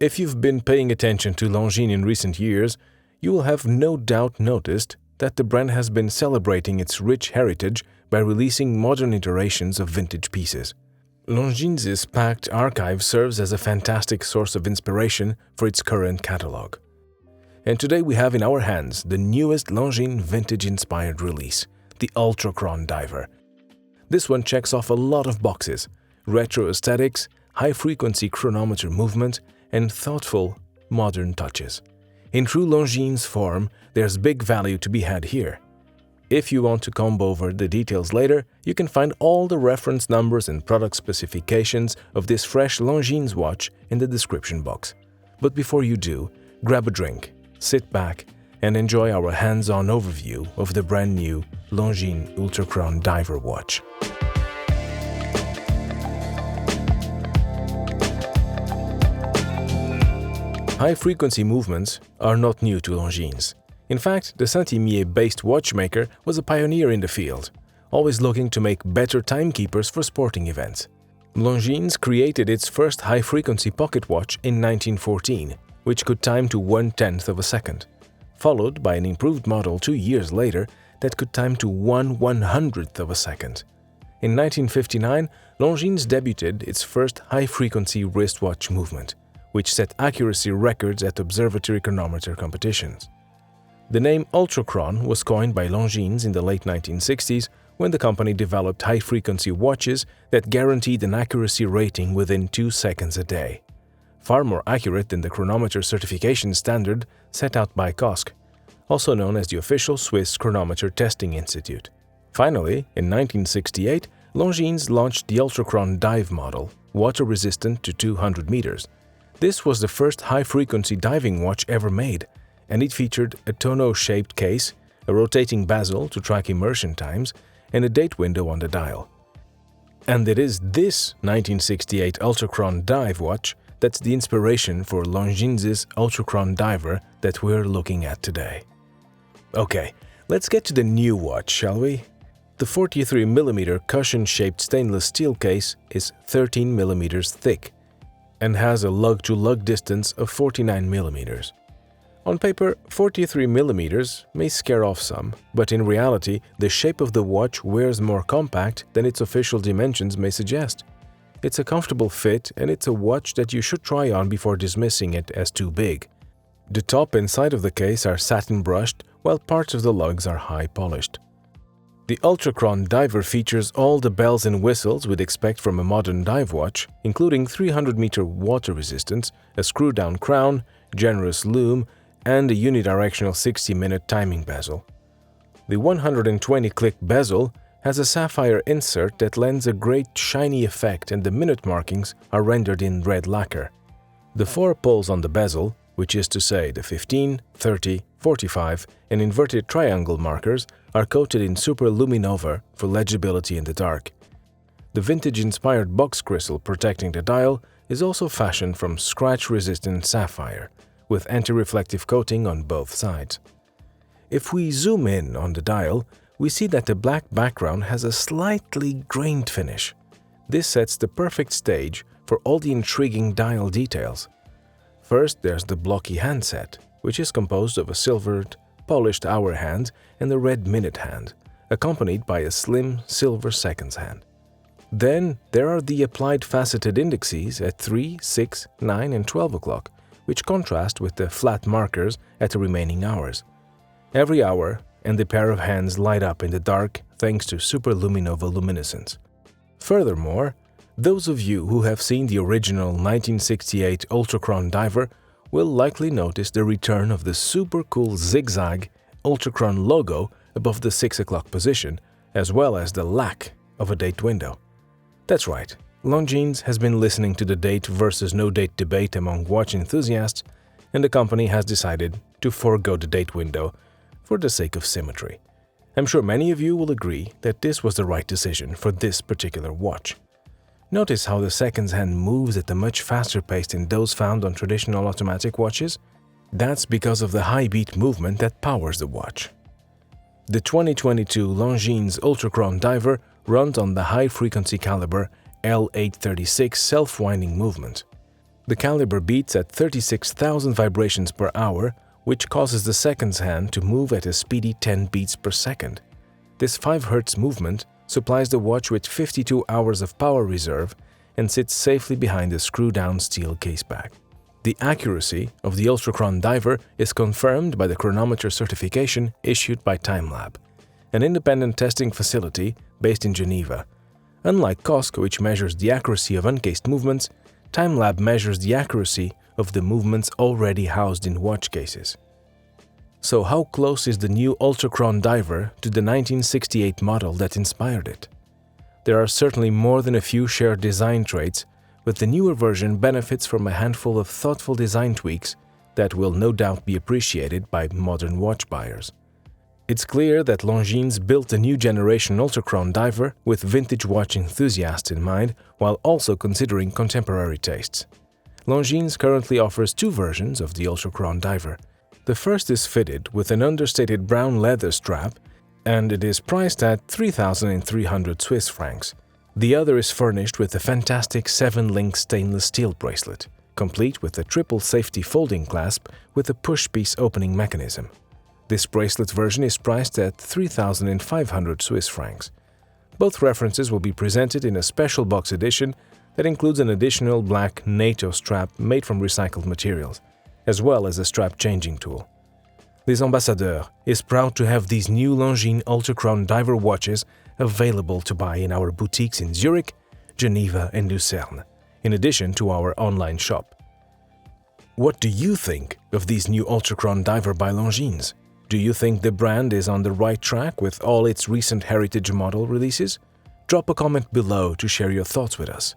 If you've been paying attention to Longines in recent years, you will have no doubt noticed that the brand has been celebrating its rich heritage by releasing modern iterations of vintage pieces. Longines' packed archive serves as a fantastic source of inspiration for its current catalog. And today we have in our hands the newest Longines vintage-inspired release, the Ultra-Chron DIVER. This one checks off a lot of boxes: retro aesthetics, high-frequency chronometer movement, and thoughtful, modern touches. In true Longines form, there's big value to be had here. If you want to comb over the details later, you can find all the reference numbers and product specifications of this fresh Longines watch in the description box. But before you do, grab a drink, sit back, and enjoy our hands-on overview of the brand new Longines Ultra-Chron DIVER watch. High-frequency movements are not new to Longines. In fact, the Saint-Imier-based watchmaker was a pioneer in the field, always looking to make better timekeepers for sporting events. Longines created its first high-frequency pocket watch in 1914, which could time to 1/10 of a second, followed by an improved model 2 years later that could time to 1/100th of a second. In 1959, Longines debuted its first high-frequency wristwatch movement, which set accuracy records at observatory chronometer competitions. The name Ultra-Chron was coined by Longines in the late 1960s when the company developed high-frequency watches that guaranteed an accuracy rating within 2 seconds a day, far more accurate than the chronometer certification standard set out by COSC, also known as the official Swiss Chronometer Testing Institute. Finally, in 1968, Longines launched the Ultra-Chron Dive model, water-resistant to 200 meters. This was the first high-frequency diving watch ever made, and it featured a tonneau-shaped case, a rotating bezel to track immersion times, and a date window on the dial. And it is this 1968 Ultra-Chron Dive watch that's the inspiration for Longines' Ultra-Chron DIVER that we're looking at today. Okay, let's get to the new watch, shall we? The 43mm cushion-shaped stainless steel case is 13mm thick and has a lug-to-lug distance of 49mm. On paper, 43mm may scare off some, but in reality, the shape of the watch wears more compact than its official dimensions may suggest. It's a comfortable fit, and it's a watch that you should try on before dismissing it as too big. The top and side of the case are satin brushed, while parts of the lugs are high polished. The Ultra-Chron DIVER features all the bells and whistles we'd expect from a modern dive watch, including 300-meter water resistance, a screw-down crown, generous lume, and a unidirectional 60-minute timing bezel. The 120-click bezel has a sapphire insert that lends a great shiny effect, and the minute markings are rendered in red lacquer. The 4 poles on the bezel, which is to say the 15, 30, 45, and inverted triangle markers, are coated in superluminova for legibility in the dark. The vintage-inspired box crystal protecting the dial is also fashioned from scratch-resistant sapphire, with anti-reflective coating on both sides. If we zoom in on the dial, we see that the black background has a slightly grained finish. This sets the perfect stage for all the intriguing dial details. First, there's the blocky handset, which is composed of a silvered, polished hour hand and a red minute hand, accompanied by a slim silver seconds hand. Then, there are the applied faceted indices at 3, 6, 9, and 12 o'clock, which contrast with the flat markers at the remaining hours. Every hour, and the pair of hands light up in the dark thanks to superluminova luminescence. Furthermore, those of you who have seen the original 1968 Ultra-Chron DIVER will likely notice the return of the super cool zigzag Ultra-Chron logo above the 6 o'clock position, as well as the lack of a date window. That's right, Longines has been listening to the date versus no date debate among watch enthusiasts, and the company has decided to forego the date window for the sake of symmetry. I'm sure many of you will agree that this was the right decision for this particular watch. Notice how the seconds hand moves at a much faster pace than those found on traditional automatic watches? That's because of the high beat movement that powers the watch. The 2022 Longines Ultra-Chron DIVER runs on the high-frequency caliber L836 self-winding movement. The caliber beats at 36,000 vibrations per hour, which causes the seconds hand to move at a speedy 10 beats per second. This 5 Hz movement supplies the watch with 52 hours of power reserve and sits safely behind the screw-down steel caseback. The accuracy of the Ultra-Chron Diver is confirmed by the chronometer certification issued by TimeLab, an independent testing facility based in Geneva. Unlike COSC, which measures the accuracy of uncased movements, TimeLab measures the accuracy of the movements already housed in watch cases. So how close is the new Ultra-Chron Diver to the 1968 model that inspired it? There are certainly more than a few shared design traits, but the newer version benefits from a handful of thoughtful design tweaks that will no doubt be appreciated by modern watch buyers. It's clear that Longines built a new generation Ultra-Chron Diver with vintage watch enthusiasts in mind, while also considering contemporary tastes. Longines currently offers 2 versions of the Ultra-Chron Diver. The first is fitted with an understated brown leather strap, and it is priced at 3,300 Swiss francs. The other is furnished with a fantastic 7-link stainless steel bracelet, complete with a triple safety folding clasp with a push-piece opening mechanism. This bracelet version is priced at 3,500 Swiss francs. Both references will be presented in a special box edition that includes an additional black NATO strap made from recycled materials, as well as a strap changing tool. Les Ambassadeurs is proud to have these new Longines Ultra-Chron Diver watches available to buy in our boutiques in Zurich, Geneva and Lucerne, in addition to our online shop. What do you think of these new Ultra-Chron Diver by Longines? Do you think the brand is on the right track with all its recent heritage model releases? Drop a comment below to share your thoughts with us.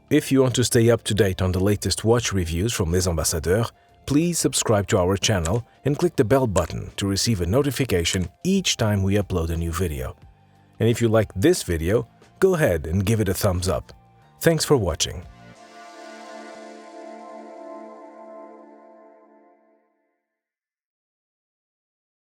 If you want to stay up to date on the latest watch reviews from Les Ambassadeurs, please subscribe to our channel and click the bell button to receive a notification each time we upload a new video. And if you like this video, go ahead and give it a thumbs up. Thanks for watching.